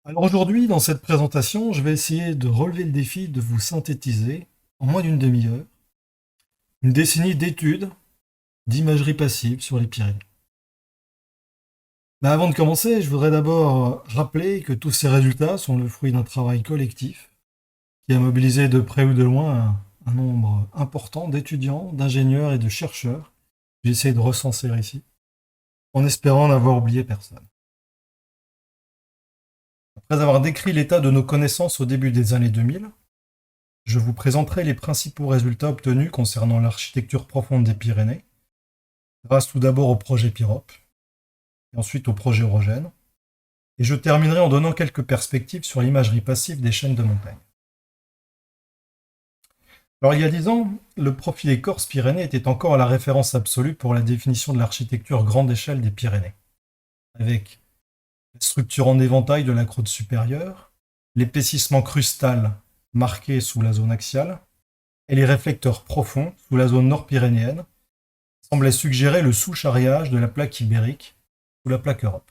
Alors aujourd'hui, dans cette présentation, je vais essayer de relever le défi de vous synthétiser, en moins d'une demi-heure, une décennie d'études d'imagerie passive sur les Pyrénées. Mais avant de commencer, je voudrais d'abord rappeler que tous ces résultats sont le fruit d'un travail collectif qui a mobilisé de près ou de loin un nombre important d'étudiants, d'ingénieurs et de chercheurs. J'ai essayé de recenser ici, en espérant n'avoir oublié personne. Après avoir décrit l'état de nos connaissances au début des années 2000, je vous présenterai les principaux résultats obtenus concernant l'architecture profonde des Pyrénées, grâce tout d'abord au projet PIROP, et ensuite au projet Eurogène, et je terminerai en donnant quelques perspectives sur l'imagerie passive des chaînes de montagnes. Alors il y a 10 ans, le profil écorce Pyrénées était encore la référence absolue pour la définition de l'architecture grande échelle des Pyrénées, avec la structure en éventail de la croûte supérieure, l'épaississement crustal marqué sous la zone axiale, et les réflecteurs profonds sous la zone nord-pyrénéenne semblaient suggérer le sous-charriage de la plaque ibérique sous la plaque Europe.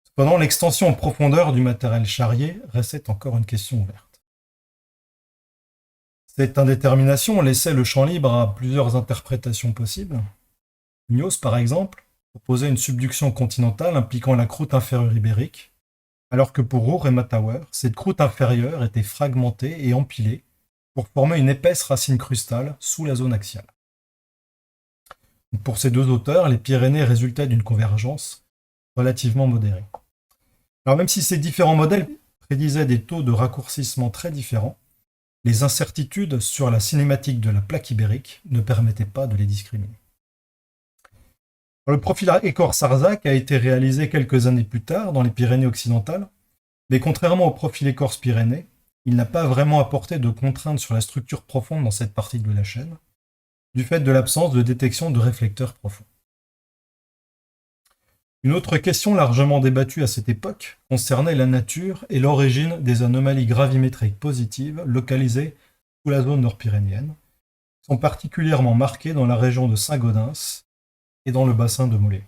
Cependant, l'extension en profondeur du matériel charrié restait encore une question ouverte. Cette indétermination laissait le champ libre à plusieurs interprétations possibles. Muñoz, par exemple, proposait une subduction continentale impliquant la croûte inférieure ibérique, alors que pour Roure et Matauer, cette croûte inférieure était fragmentée et empilée pour former une épaisse racine crustale sous la zone axiale. Pour ces deux auteurs, les Pyrénées résultaient d'une convergence relativement modérée. Alors même si ces différents modèles prédisaient des taux de raccourcissement très différents, les incertitudes sur la cinématique de la plaque ibérique ne permettaient pas de les discriminer. Le profil écorce-Arzac a été réalisé quelques années plus tard dans les Pyrénées occidentales, mais contrairement au profil écorce-Pyrénées, il n'a pas vraiment apporté de contraintes sur la structure profonde dans cette partie de la chaîne, du fait de l'absence de détection de réflecteurs profonds. Une autre question largement débattue à cette époque concernait la nature et l'origine des anomalies gravimétriques positives localisées sous la zone nord-pyrénéenne, qui sont particulièrement marquées dans la région de Saint-Gaudens et dans le bassin de Mollet.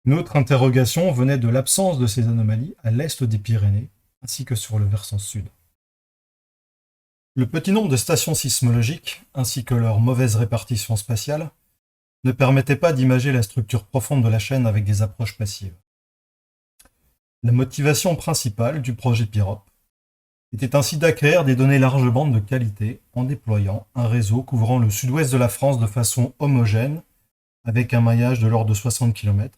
Une autre interrogation venait de l'absence de ces anomalies à l'est des Pyrénées, ainsi que sur le versant sud. Le petit nombre de stations sismologiques, ainsi que leur mauvaise répartition spatiale, ne permettait pas d'imager la structure profonde de la chaîne avec des approches passives. La motivation principale du projet PIROP était ainsi d'acquérir des données large bande de qualité en déployant un réseau couvrant le sud-ouest de la France de façon homogène, avec un maillage de l'ordre de 60 km,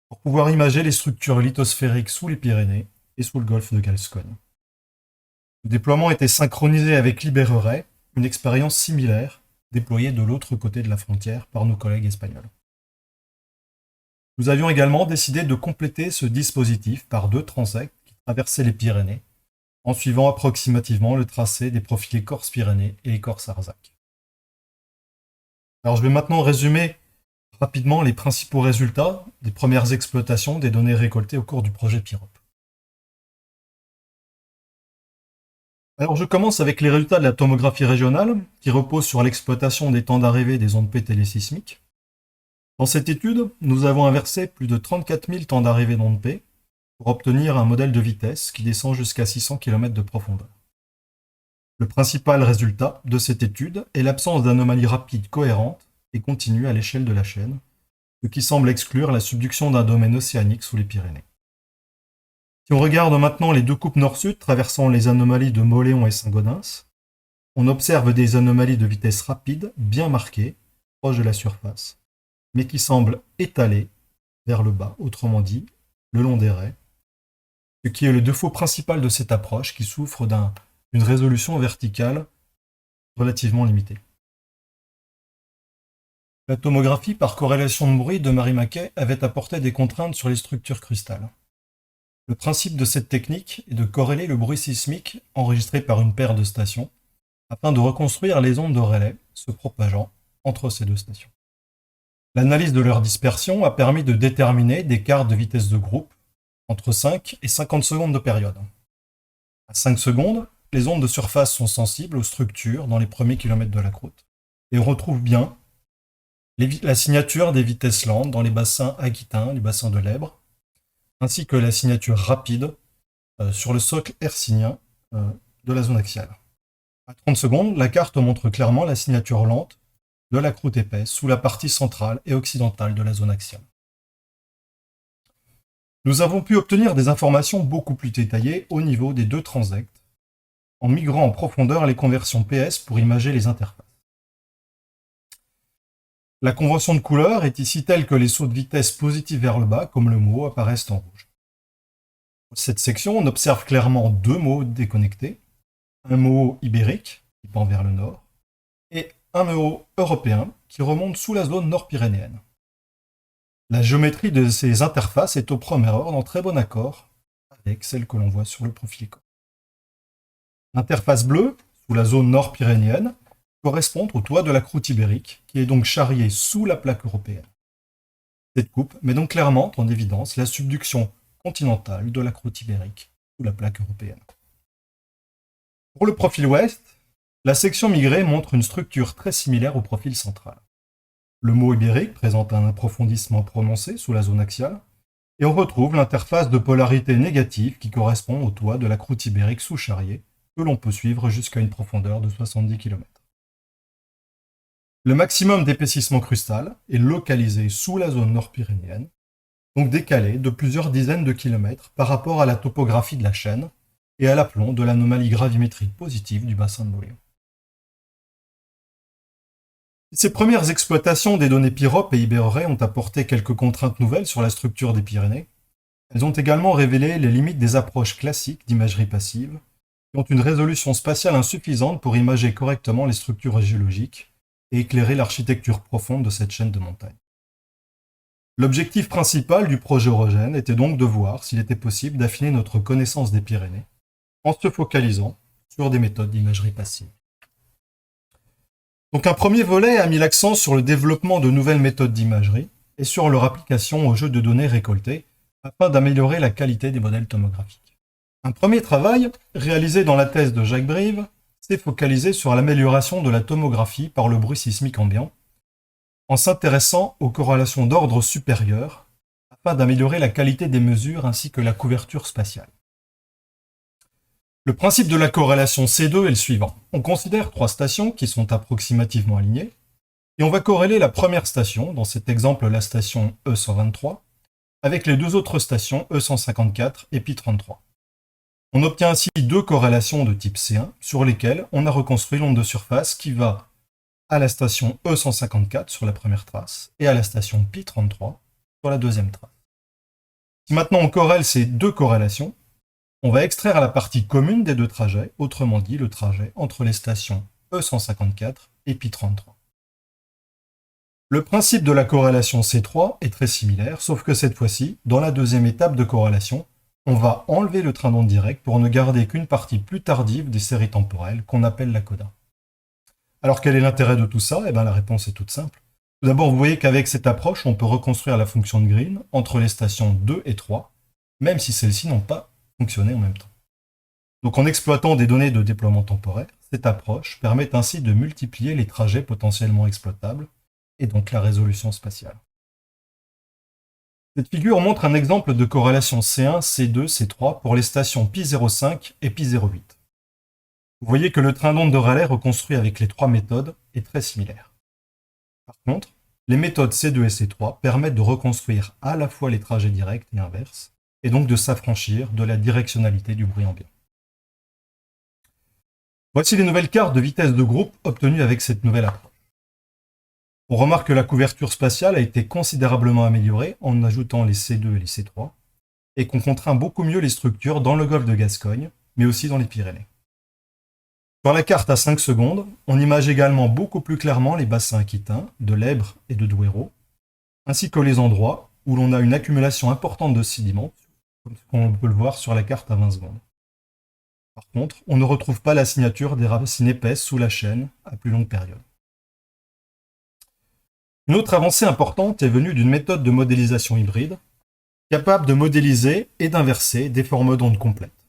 pour pouvoir imager les structures lithosphériques sous les Pyrénées et sous le golfe de Gascogne. Le déploiement était synchronisé avec Libéreraie, une expérience similaire déployée de l'autre côté de la frontière par nos collègues espagnols. Nous avions également décidé de compléter ce dispositif par deux transects qui traversaient les Pyrénées, en suivant approximativement le tracé des profils écorce-Pyrénées et écorce-Arzac. Alors je vais maintenant résumer rapidement les principaux résultats des premières exploitations des données récoltées au cours du projet PIROP. Alors je commence avec les résultats de la tomographie régionale, qui repose sur l'exploitation des temps d'arrivée des ondes P télésismiques. Dans cette étude, nous avons inversé plus de 34 000 temps d'arrivée d'ondes P pour obtenir un modèle de vitesse qui descend jusqu'à 600 km de profondeur. Le principal résultat de cette étude est l'absence d'anomalies rapides cohérentes et continues à l'échelle de la chaîne, ce qui semble exclure la subduction d'un domaine océanique sous les Pyrénées. Si on regarde maintenant les deux coupes nord-sud traversant les anomalies de Mauléon et Saint-Gaudens, on observe des anomalies de vitesse rapide bien marquées, proches de la surface, mais qui semblent étalées vers le bas, autrement dit, le long des raies, ce qui est le défaut principal de cette approche qui souffre d'une résolution verticale relativement limitée. La tomographie par corrélation de bruit de Marie Mackay avait apporté des contraintes sur les structures crustales. Le principe de cette technique est de corréler le bruit sismique enregistré par une paire de stations afin de reconstruire les ondes de relais se propageant entre ces deux stations. L'analyse de leur dispersion a permis de déterminer des quarts de vitesse de groupe entre 5 et 50 secondes de période. À 5 secondes, les ondes de surface sont sensibles aux structures dans les premiers kilomètres de la croûte et on retrouve bien la signature des vitesses lentes dans les bassins aquitains, les bassins de l'Èbre, ainsi que la signature rapide sur le socle hercynien de la zone axiale. À 30 secondes, la carte montre clairement la signature lente de la croûte épaisse sous la partie centrale et occidentale de la zone axiale. Nous avons pu obtenir des informations beaucoup plus détaillées au niveau des deux transects, en migrant en profondeur les conversions PS pour imager les interfaces. La convention de couleur est ici telle que les sauts de vitesse positifs vers le bas, comme le mot, apparaissent en rouge. Dans cette section, on observe clairement deux mots déconnectés, un mot ibérique, qui pend vers le nord, et un mot européen, qui remonte sous la zone nord-pyrénéenne. La géométrie de ces interfaces est au premier ordre en très bon accord avec celle que l'on voit sur le profil éco. L'interface bleue, sous la zone nord-pyrénéenne, correspond au toit de la croûte ibérique, qui est donc charriée sous la plaque européenne. Cette coupe met donc clairement en évidence la subduction continentale de la croûte ibérique sous la plaque européenne. Pour le profil ouest, la section migrée montre une structure très similaire au profil central. Le mot ibérique présente un approfondissement prononcé sous la zone axiale, et on retrouve l'interface de polarité négative qui correspond au toit de la croûte ibérique sous-charriée, que l'on peut suivre jusqu'à une profondeur de 70 km. Le maximum d'épaississement crustal est localisé sous la zone nord-pyrénéenne, donc décalé de plusieurs dizaines de kilomètres par rapport à la topographie de la chaîne et à l'aplomb de l'anomalie gravimétrique positive du bassin de Mauléon. Ces premières exploitations des données PIROP et IBERORAY ont apporté quelques contraintes nouvelles sur la structure des Pyrénées. Elles ont également révélé les limites des approches classiques d'imagerie passive, qui ont une résolution spatiale insuffisante pour imager correctement les structures géologiques et éclairer l'architecture profonde de cette chaîne de montagnes. L'objectif principal du projet Eurogène était donc de voir s'il était possible d'affiner notre connaissance des Pyrénées en se focalisant sur des méthodes d'imagerie passive. Donc un premier volet a mis l'accent sur le développement de nouvelles méthodes d'imagerie et sur leur application au jeu de données récoltées afin d'améliorer la qualité des modèles tomographiques. Un premier travail, réalisé dans la thèse de Jacques Brive, s'est focalisé sur l'amélioration de la tomographie par le bruit sismique ambiant, en s'intéressant aux corrélations d'ordre supérieur afin d'améliorer la qualité des mesures ainsi que la couverture spatiale. Le principe de la corrélation C2 est le suivant. On considère trois stations qui sont approximativement alignées, et on va corréler la première station, dans cet exemple la station E123, avec les deux autres stations E154 et Pi33. On obtient ainsi deux corrélations de type C1, sur lesquelles on a reconstruit l'onde de surface qui va à la station E154 sur la première trace, et à la station Pi33 sur la deuxième trace. Si maintenant on corrèle ces deux corrélations, on va extraire la partie commune des deux trajets, autrement dit le trajet entre les stations E154 et Pi33. Le principe de la corrélation C3 est très similaire, sauf que cette fois-ci, dans la deuxième étape de corrélation, on va enlever le train d'onde direct pour ne garder qu'une partie plus tardive des séries temporelles qu'on appelle la coda. Alors quel est l'intérêt de tout ça? Eh bien la réponse est toute simple. Tout d'abord, vous voyez qu'avec cette approche, on peut reconstruire la fonction de Green entre les stations 2 et 3, même si celles-ci n'ont pas fonctionner en même temps. Donc en exploitant des données de déploiement temporaire, cette approche permet ainsi de multiplier les trajets potentiellement exploitables et donc la résolution spatiale. Cette figure montre un exemple de corrélation C1, C2, C3 pour les stations Pi05 et Pi08. Vous voyez que le train d'onde de Rayleigh reconstruit avec les trois méthodes est très similaire. Par contre, les méthodes C2 et C3 permettent de reconstruire à la fois les trajets directs et inverses, et donc de s'affranchir de la directionnalité du bruit ambiant. Voici les nouvelles cartes de vitesse de groupe obtenues avec cette nouvelle approche. On remarque que la couverture spatiale a été considérablement améliorée en ajoutant les C2 et les C3, et qu'on contraint beaucoup mieux les structures dans le golfe de Gascogne, mais aussi dans les Pyrénées. Sur la carte à 5 secondes, on image également beaucoup plus clairement les bassins aquitains, de l'Èbre et de Douro, ainsi que les endroits où l'on a une accumulation importante de sédiments, comme on peut le voir sur la carte à 20 secondes. Par contre, on ne retrouve pas la signature des racines épaisses sous la chaîne à plus longue période. Une autre avancée importante est venue d'une méthode de modélisation hybride, capable de modéliser et d'inverser des formes d'ondes complètes.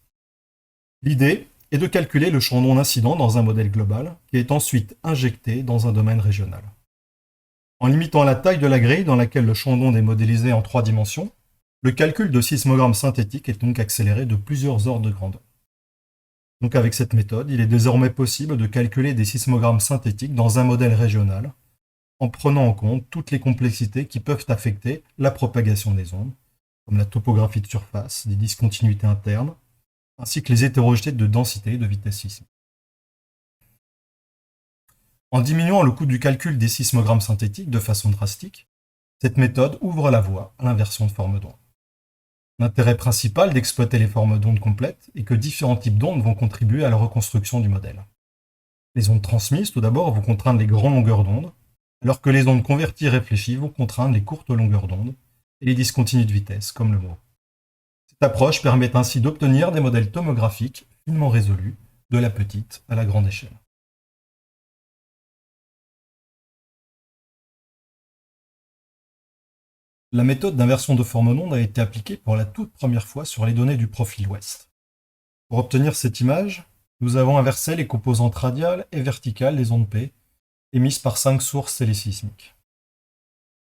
L'idée est de calculer le champ d'onde incident dans un modèle global, qui est ensuite injecté dans un domaine régional. En limitant la taille de la grille dans laquelle le champ d'onde est modélisé en 3 dimensions, Le calcul de sismogrammes synthétiques est donc accéléré de plusieurs ordres de grandeur. Donc avec cette méthode, il est désormais possible de calculer des sismogrammes synthétiques dans un modèle régional, en prenant en compte toutes les complexités qui peuvent affecter la propagation des ondes, comme la topographie de surface, des discontinuités internes, ainsi que les hétérogénéités de densité et de vitesse sismique. En diminuant le coût du calcul des sismogrammes synthétiques de façon drastique, cette méthode ouvre la voie à l'inversion de forme d'onde. L'intérêt principal d'exploiter les formes d'ondes complètes est que différents types d'ondes vont contribuer à la reconstruction du modèle. Les ondes transmises, tout d'abord, vont contraindre les grandes longueurs d'onde, alors que les ondes converties réfléchies vont contraindre les courtes longueurs d'onde et les discontinuités de vitesse, comme le mot. Cette approche permet ainsi d'obtenir des modèles tomographiques finement résolus, de la petite à la grande échelle. La méthode d'inversion de forme d'onde a été appliquée pour la toute première fois sur les données du profil ouest. Pour obtenir cette image, nous avons inversé les composantes radiales et verticales des ondes P émises par 5 sources télésismiques.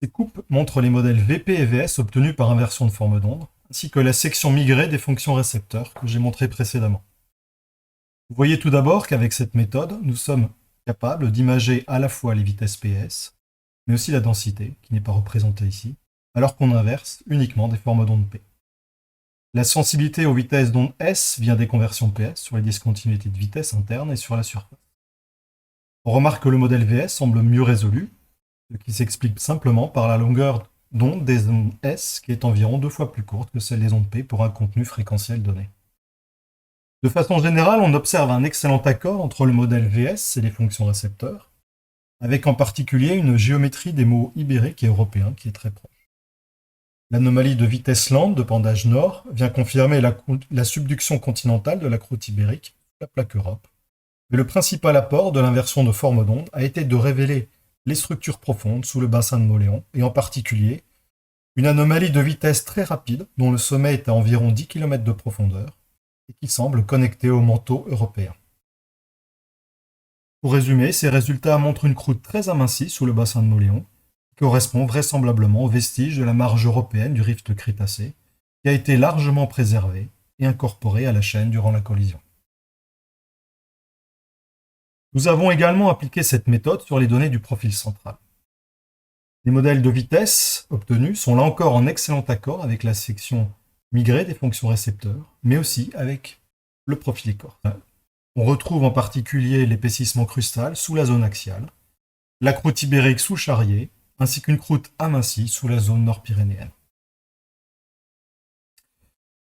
Ces coupes montrent les modèles VP et VS obtenus par inversion de forme d'onde, ainsi que la section migrée des fonctions récepteurs que j'ai montré précédemment. Vous voyez tout d'abord qu'avec cette méthode, nous sommes capables d'imager à la fois les vitesses PS, mais aussi la densité, qui n'est pas représentée ici, alors qu'on inverse uniquement des formes d'onde P. La sensibilité aux vitesses d'onde S vient des conversions PS sur les discontinuités de vitesse internes et sur la surface. On remarque que le modèle VS semble mieux résolu, ce qui s'explique simplement par la longueur d'onde des ondes S qui est environ 2 fois plus courte que celle des ondes P pour un contenu fréquentiel donné. De façon générale, on observe un excellent accord entre le modèle VS et les fonctions récepteurs, avec en particulier une géométrie des mots ibériques et européens qui est très proche. L'anomalie de vitesse lente de pendage nord vient confirmer la subduction continentale de la croûte ibérique, la plaque Europe. Mais le principal apport de l'inversion de forme d'onde a été de révéler les structures profondes sous le bassin de Moléon, et en particulier une anomalie de vitesse très rapide dont le sommet est à environ 10 km de profondeur et qui semble connectée au manteau européen. Pour résumer, ces résultats montrent une croûte très amincie sous le bassin de Moléon, correspond vraisemblablement aux vestiges de la marge européenne du rift Crétacé, qui a été largement préservée et incorporée à la chaîne durant la collision. Nous avons également appliqué cette méthode sur les données du profil central. Les modèles de vitesse obtenus sont là encore en excellent accord avec la section migrée des fonctions récepteurs, mais aussi avec le profil écorce. On retrouve en particulier l'épaississement crustal sous la zone axiale, la croûte ibérique sous Charrier, ainsi qu'une croûte amincie sous la zone nord-pyrénéenne.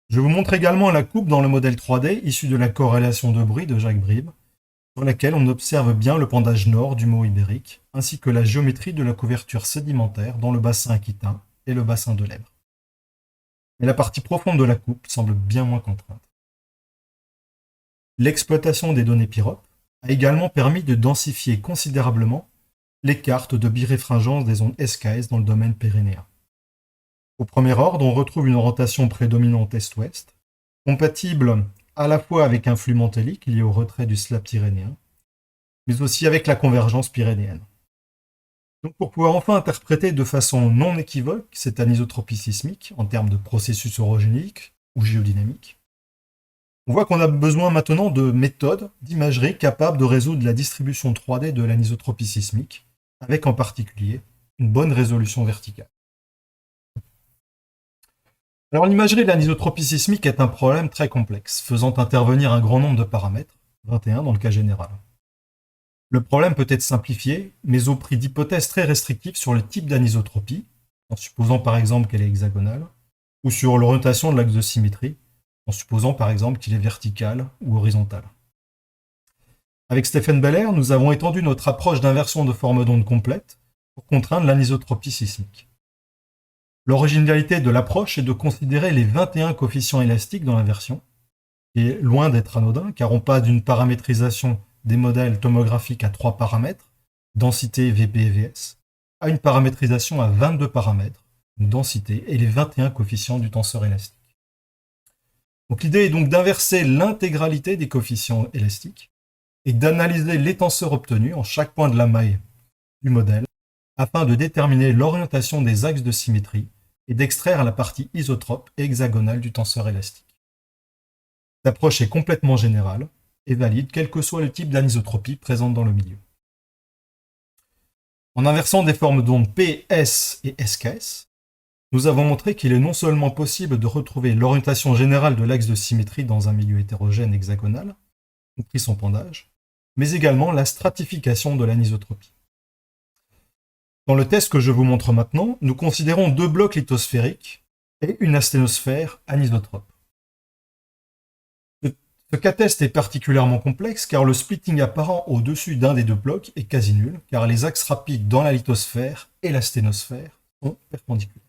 Je vous montre également la coupe dans le modèle 3D issu de la corrélation de bruit de Jacques Bribe, sur laquelle on observe bien le pendage nord du mot ibérique, ainsi que la géométrie de la couverture sédimentaire dans le bassin aquitain et le bassin de l'Èbre. Mais la partie profonde de la coupe semble bien moins contrainte. L'exploitation des données PIROP a également permis de densifier considérablement les cartes de biréfringence des ondes SKS dans le domaine pyrénéen. Au premier ordre, on retrouve une orientation prédominante est-ouest, compatible à la fois avec un flux mantélique lié au retrait du slab pyrénéen, mais aussi avec la convergence pyrénéenne. Donc pour pouvoir enfin interpréter de façon non équivoque cette anisotropie sismique en termes de processus orogénique ou géodynamique, on voit qu'on a besoin maintenant de méthodes d'imagerie capables de résoudre la distribution 3D de l'anisotropie sismique, avec en particulier une bonne résolution verticale. Alors l'imagerie de l'anisotropie sismique est un problème très complexe, faisant intervenir un grand nombre de paramètres, 21 dans le cas général. Le problème peut être simplifié, mais au prix d'hypothèses très restrictives sur le type d'anisotropie, en supposant par exemple qu'elle est hexagonale, ou sur l'orientation de l'axe de symétrie, en supposant par exemple qu'il est vertical ou horizontal. Avec Stéphane Beller, nous avons étendu notre approche d'inversion de forme d'onde complète pour contraindre l'anisotropie sismique. L'originalité de l'approche est de considérer les 21 coefficients élastiques dans l'inversion, qui est loin d'être anodin, car on passe d'une paramétrisation des modèles tomographiques à 3 paramètres, densité, VP et VS, à une paramétrisation à 22 paramètres, densité et les 21 coefficients du tenseur élastique. Donc l'idée est donc d'inverser l'intégralité des coefficients élastiques, et d'analyser les tenseurs obtenus en chaque point de la maille du modèle afin de déterminer l'orientation des axes de symétrie et d'extraire la partie isotrope et hexagonale du tenseur élastique. Cette approche est complètement générale et valide quel que soit le type d'anisotropie présente dans le milieu. En inversant des formes d'ondes P, S et SKS, nous avons montré qu'il est non seulement possible de retrouver l'orientation générale de l'axe de symétrie dans un milieu hétérogène hexagonal, compris son pendage, mais également la stratification de l'anisotropie. Dans le test que je vous montre maintenant, nous considérons deux blocs lithosphériques et une asténosphère anisotrope. Ce cas test est particulièrement complexe car le splitting apparent au-dessus d'un des deux blocs est quasi nul, car les axes rapides dans la lithosphère et l'asténosphère sont perpendiculaires.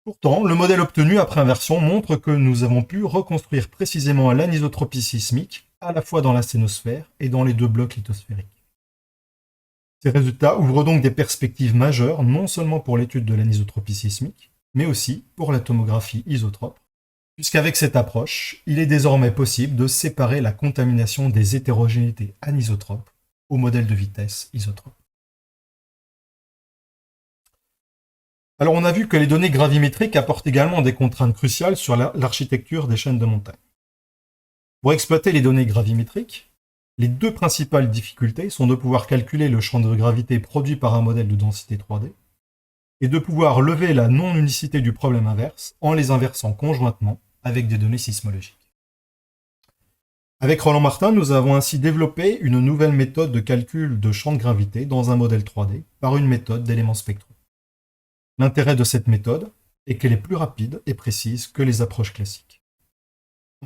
Pourtant, le modèle obtenu après inversion montre que nous avons pu reconstruire précisément l'anisotropie sismique à la fois dans l'asténosphère et dans les deux blocs lithosphériques. Ces résultats ouvrent donc des perspectives majeures non seulement pour l'étude de l'anisotropie sismique, mais aussi pour la tomographie isotrope, puisqu'avec cette approche, il est désormais possible de séparer la contamination des hétérogénéités anisotropes au modèle de vitesse isotrope. Alors on a vu que les données gravimétriques apportent également des contraintes cruciales sur l'architecture des chaînes de montagne. Pour exploiter les données gravimétriques, les deux principales difficultés sont de pouvoir calculer le champ de gravité produit par un modèle de densité 3D et de pouvoir lever la non-unicité du problème inverse en les inversant conjointement avec des données sismologiques. Avec Roland Martin, nous avons ainsi développé une nouvelle méthode de calcul de champ de gravité dans un modèle 3D par une méthode d'éléments spectraux. L'intérêt de cette méthode est qu'elle est plus rapide et précise que les approches classiques.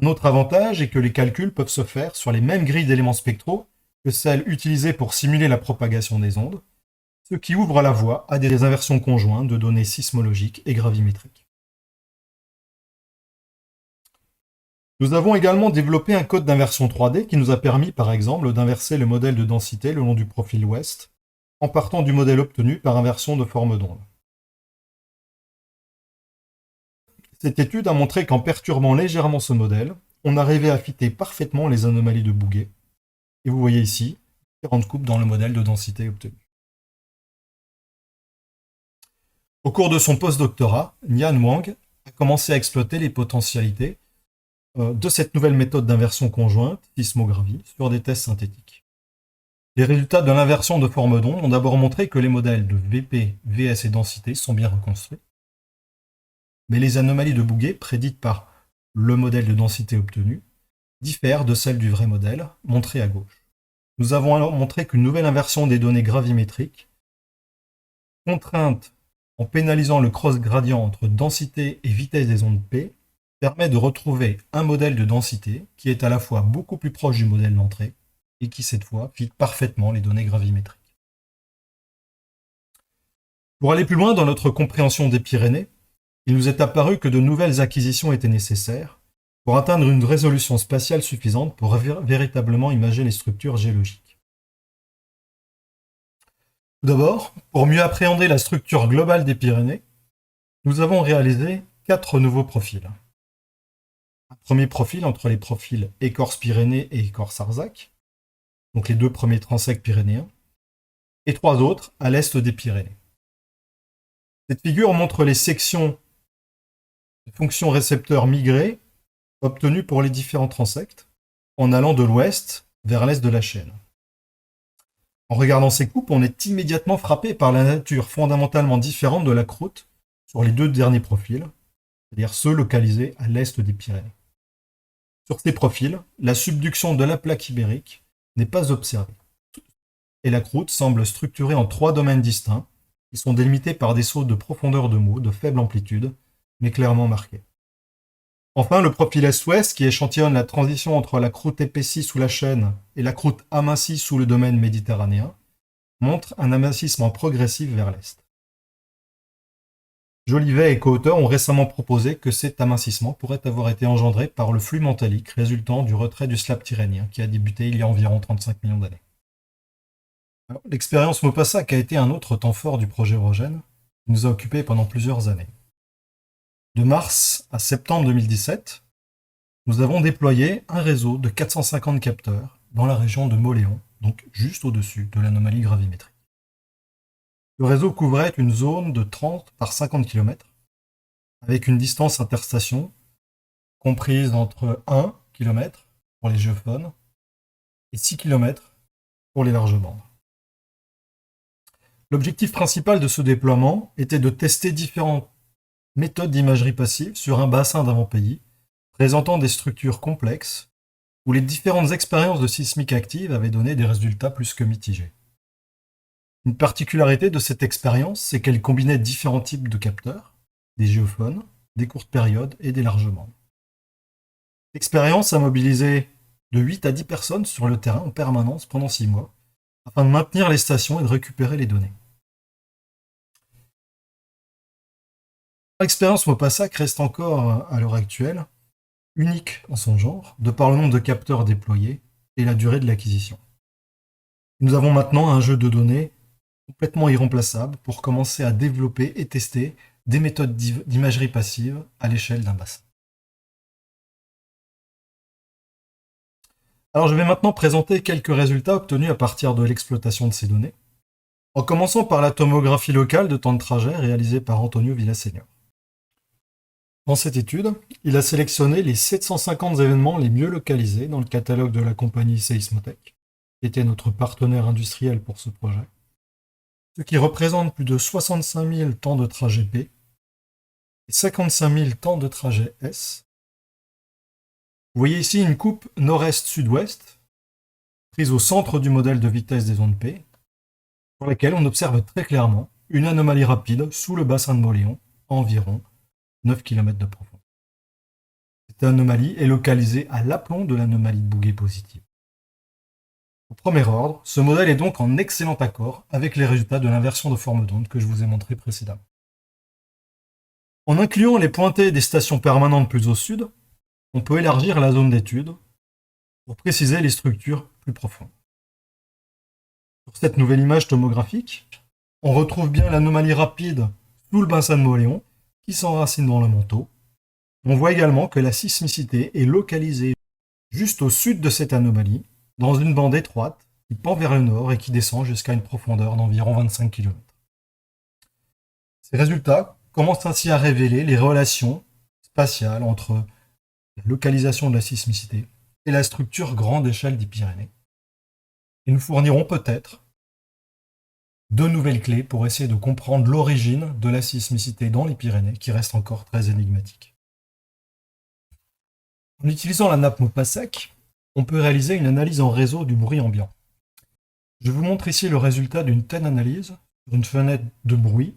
Un autre avantage est que les calculs peuvent se faire sur les mêmes grilles d'éléments spectraux que celles utilisées pour simuler la propagation des ondes, ce qui ouvre la voie à des inversions conjointes de données sismologiques et gravimétriques. Nous avons également développé un code d'inversion 3D qui nous a permis, par exemple, d'inverser le modèle de densité le long du profil ouest, en partant du modèle obtenu par inversion de forme d'onde. Cette étude a montré qu'en perturbant légèrement ce modèle, on arrivait à fitter parfaitement les anomalies de Bouguer. Et vous voyez ici différentes coupes dans le modèle de densité obtenu. Au cours de son post-doctorat, Nian Wang a commencé à exploiter les potentialités de cette nouvelle méthode d'inversion conjointe, sismogravie, sur des tests synthétiques. Les résultats de l'inversion de forme d'onde ont d'abord montré que les modèles de VP, VS et densité sont bien reconstruits, mais les anomalies de Bouguer prédites par le modèle de densité obtenu diffèrent de celles du vrai modèle, montré à gauche. Nous avons alors montré qu'une nouvelle inversion des données gravimétriques, contrainte en pénalisant le cross-gradient entre densité et vitesse des ondes P, permet de retrouver un modèle de densité qui est à la fois beaucoup plus proche du modèle d'entrée et qui, cette fois, fit parfaitement les données gravimétriques. Pour aller plus loin dans notre compréhension des Pyrénées, il nous est apparu que de nouvelles acquisitions étaient nécessaires pour atteindre une résolution spatiale suffisante pour véritablement imager les structures géologiques. Tout d'abord, pour mieux appréhender la structure globale des Pyrénées, nous avons réalisé 4 nouveaux profils. Un premier profil entre les profils Écorce-Pyrénées et Écorce-Arzac, donc les deux premiers transects pyrénéens, et 3 autres à l'est des Pyrénées. Cette figure montre les sections de fonctions récepteurs migrées obtenues pour les différents transects, en allant de l'ouest vers l'est de la chaîne. En regardant ces coupes, on est immédiatement frappé par la nature fondamentalement différente de la croûte sur les deux derniers profils, c'est-à-dire ceux localisés à l'est des Pyrénées. Sur ces profils, la subduction de la plaque ibérique n'est pas observée, et la croûte semble structurée en 3 domaines distincts, qui sont délimités par des sauts de profondeur de Meaux de faible amplitude, mais clairement marqués. Enfin, le profil est-ouest, qui échantillonne la transition entre la croûte épaissie sous la chaîne et la croûte amincie sous le domaine méditerranéen, montre un amincissement progressif vers l'est. Jolivet et co-auteurs ont récemment proposé que cet amincissement pourrait avoir été engendré par le flux mantélique résultant du retrait du slab tyrrhénien qui a débuté il y a environ 35 millions d'années. L'expérience Maupassant a été un autre temps fort du projet Eurogène, qui nous a occupés pendant plusieurs années. De mars à septembre 2017, nous avons déployé un réseau de 450 capteurs dans la région de Mauléon, donc juste au-dessus de l'anomalie gravimétrique. Le réseau couvrait une zone de 30 par 50 km, avec une distance interstation comprise entre 1 km pour les géophones et 6 km pour les larges bandes. L'objectif principal de ce déploiement était de tester différentes méthodes d'imagerie passive sur un bassin d'avant-pays présentant des structures complexes où les différentes expériences de sismique active avaient donné des résultats plus que mitigés. Une particularité de cette expérience, c'est qu'elle combinait différents types de capteurs, des géophones, des courtes périodes et des larges bandes. L'expérience a mobilisé de 8 à 10 personnes sur le terrain en permanence pendant 6 mois, afin de maintenir les stations et de récupérer les données. L'expérience Mopassac reste encore, à l'heure actuelle, unique en son genre, de par le nombre de capteurs déployés et la durée de l'acquisition. Nous avons maintenant un jeu de données complètement irremplaçable pour commencer à développer et tester des méthodes d'imagerie passive à l'échelle d'un bassin. Alors je vais maintenant présenter quelques résultats obtenus à partir de l'exploitation de ces données, en commençant par la tomographie locale de temps de trajet réalisée par Antonio Villaseñor. Dans cette étude, il a sélectionné les 750 événements les mieux localisés dans le catalogue de la compagnie Seismotech, qui était notre partenaire industriel pour ce projet, ce qui représente plus de 65 000 temps de trajet P et 55 000 temps de trajet S. Vous voyez ici une coupe nord-est-sud-ouest, prise au centre du modèle de vitesse des ondes P, sur laquelle on observe très clairement une anomalie rapide sous le bassin de Mauléon, à environ 9 km de profondeur. Cette anomalie est localisée à l'aplomb de l'anomalie de Bouguer positive. Au premier ordre, ce modèle est donc en excellent accord avec les résultats de l'inversion de forme d'onde que je vous ai montré précédemment. En incluant les pointées des stations permanentes plus au sud, on peut élargir la zone d'étude pour préciser les structures plus profondes. Sur cette nouvelle image tomographique, on retrouve bien l'anomalie rapide sous le bassin de Mauléon qui s'enracine dans le manteau. On voit également que la sismicité est localisée juste au sud de cette anomalie, dans une bande étroite qui pend vers le nord et qui descend jusqu'à une profondeur d'environ 25 km. Ces résultats commencent ainsi à révéler les relations spatiales entre la localisation de la sismicité et la structure grande échelle des Pyrénées. Et nous fournirons peut-être deux nouvelles clés pour essayer de comprendre l'origine de la sismicité dans les Pyrénées, qui reste encore très énigmatique. En utilisant la nappe Mopassac, on peut réaliser une analyse en réseau du bruit ambiant. Je vous montre ici le résultat d'une telle analyse sur une fenêtre de bruit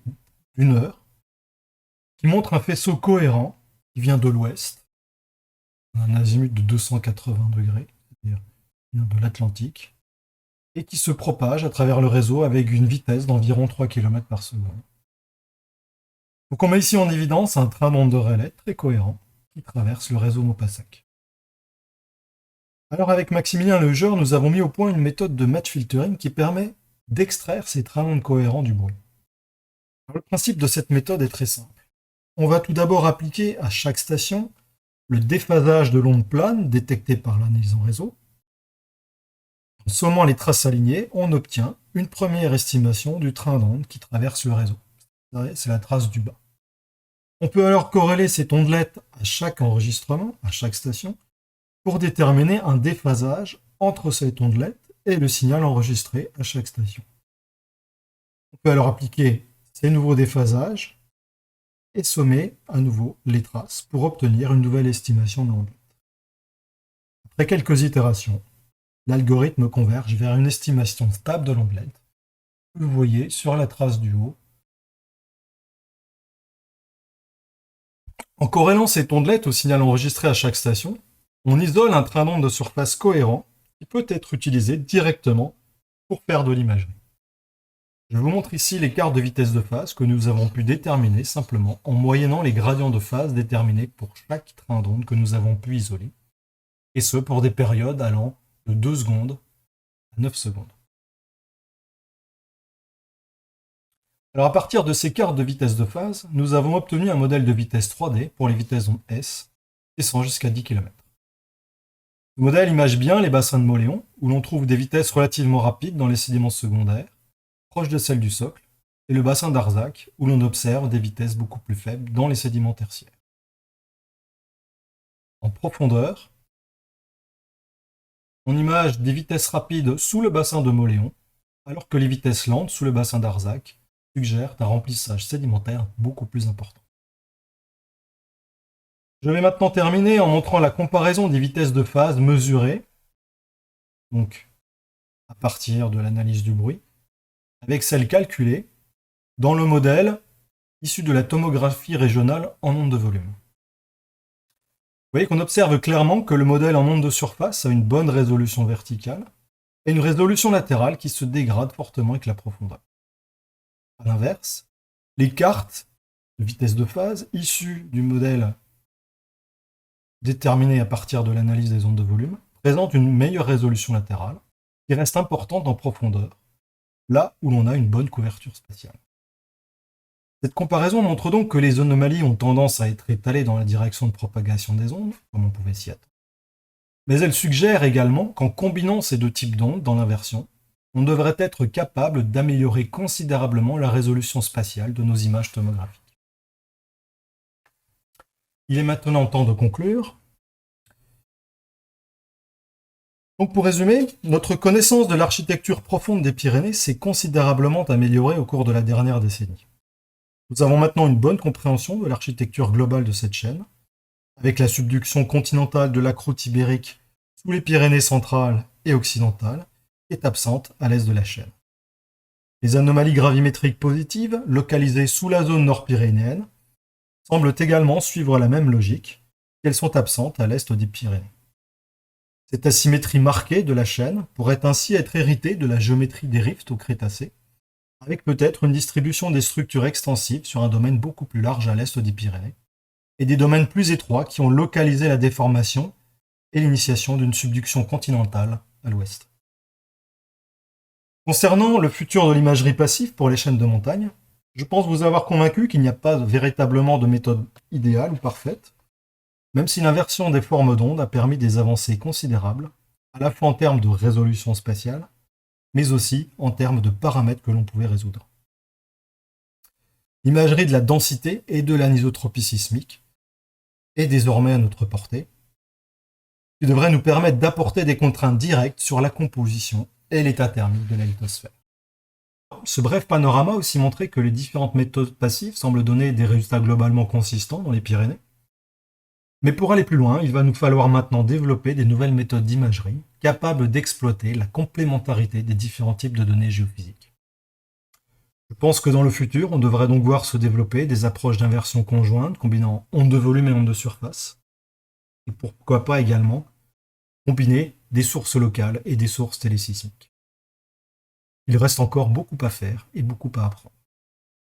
d'une heure, qui montre un faisceau cohérent qui vient de l'ouest, un azimut de 280 degrés, c'est-à-dire de l'Atlantique, et qui se propage à travers le réseau avec une vitesse d'environ 3 km par seconde. Donc on met ici en évidence un train d'onde de relais très cohérent qui traverse le réseau Mopassac. Alors avec Maximilien Legeur, nous avons mis au point une méthode de match filtering qui permet d'extraire ces trains d'onde cohérents du bruit. Alors, le principe de cette méthode est très simple. On va tout d'abord appliquer à chaque station le déphasage de l'onde plane détecté par l'analyse en réseau. En sommant les traces alignées, on obtient une première estimation du train d'onde qui traverse le réseau. C'est la trace du bas. On peut alors corréler cette ondelette à chaque enregistrement, à chaque station, pour déterminer un déphasage entre cette ondelette et le signal enregistré à chaque station. On peut alors appliquer ces nouveaux déphasages et sommer à nouveau les traces pour obtenir une nouvelle estimation de l'ondelette. Après quelques itérations, l'algorithme converge vers une estimation stable de l'ondelette, que vous voyez sur la trace du haut. En corrélant cette ondelette au signal enregistré à chaque station, on isole un train d'onde de surface cohérent qui peut être utilisé directement pour faire de l'imagerie. Je vous montre ici l'écart de vitesse de phase que nous avons pu déterminer simplement en moyennant les gradients de phase déterminés pour chaque train d'onde que nous avons pu isoler, et ce pour des périodes allant de 2 secondes à 9 secondes. Alors à partir de ces cartes de vitesse de phase, nous avons obtenu un modèle de vitesse 3D pour les vitesses d'onde S, descendant jusqu'à 10 km. Le modèle image bien les bassins de Mauléon, où l'on trouve des vitesses relativement rapides dans les sédiments secondaires, proches de celles du socle, et le bassin d'Arzac, où l'on observe des vitesses beaucoup plus faibles dans les sédiments tertiaires. En profondeur, on image des vitesses rapides sous le bassin de Moléon, alors que les vitesses lentes sous le bassin d'Arzac suggèrent un remplissage sédimentaire beaucoup plus important. Je vais maintenant terminer en montrant la comparaison des vitesses de phase mesurées, donc à partir de l'analyse du bruit, avec celles calculées dans le modèle issu de la tomographie régionale en ondes de volume. Vous voyez qu'on observe clairement que le modèle en ondes de surface a une bonne résolution verticale et une résolution latérale qui se dégrade fortement avec la profondeur. A l'inverse, les cartes de vitesse de phase issues du modèle déterminé à partir de l'analyse des ondes de volume présentent une meilleure résolution latérale qui reste importante en profondeur, là où l'on a une bonne couverture spatiale. Cette comparaison montre donc que les anomalies ont tendance à être étalées dans la direction de propagation des ondes, comme on pouvait s'y attendre. Mais elle suggère également qu'en combinant ces deux types d'ondes dans l'inversion, on devrait être capable d'améliorer considérablement la résolution spatiale de nos images tomographiques. Il est maintenant temps de conclure. Donc pour résumer, notre connaissance de l'architecture profonde des Pyrénées s'est considérablement améliorée au cours de la dernière décennie. Nous avons maintenant une bonne compréhension de l'architecture globale de cette chaîne, avec la subduction continentale de la croûte ibérique sous les Pyrénées centrales et occidentales, qui est absente à l'est de la chaîne. Les anomalies gravimétriques positives, localisées sous la zone nord-pyrénéenne, semblent également suivre la même logique, qu'elles sont absentes à l'est des Pyrénées. Cette asymétrie marquée de la chaîne pourrait ainsi être héritée de la géométrie des rifts au Crétacé, avec peut-être une distribution des structures extensives sur un domaine beaucoup plus large à l'est des Pyrénées, et des domaines plus étroits qui ont localisé la déformation et l'initiation d'une subduction continentale à l'ouest. Concernant le futur de l'imagerie passive pour les chaînes de montagne, je pense vous avoir convaincu qu'il n'y a pas véritablement de méthode idéale ou parfaite, même si l'inversion des formes d'ondes a permis des avancées considérables, à la fois en termes de résolution spatiale, mais aussi en termes de paramètres que l'on pouvait résoudre. L'imagerie de la densité et de l'anisotropie sismique est désormais à notre portée, qui devrait nous permettre d'apporter des contraintes directes sur la composition et l'état thermique de la lithosphère. Ce bref panorama a aussi montré que les différentes méthodes passives semblent donner des résultats globalement consistants dans les Pyrénées. Mais pour aller plus loin, il va nous falloir maintenant développer des nouvelles méthodes d'imagerie capables d'exploiter la complémentarité des différents types de données géophysiques. Je pense que dans le futur, on devrait donc voir se développer des approches d'inversion conjointe combinant ondes de volume et ondes de surface, et pourquoi pas également combiner des sources locales et des sources télésismiques. Il reste encore beaucoup à faire et beaucoup à apprendre.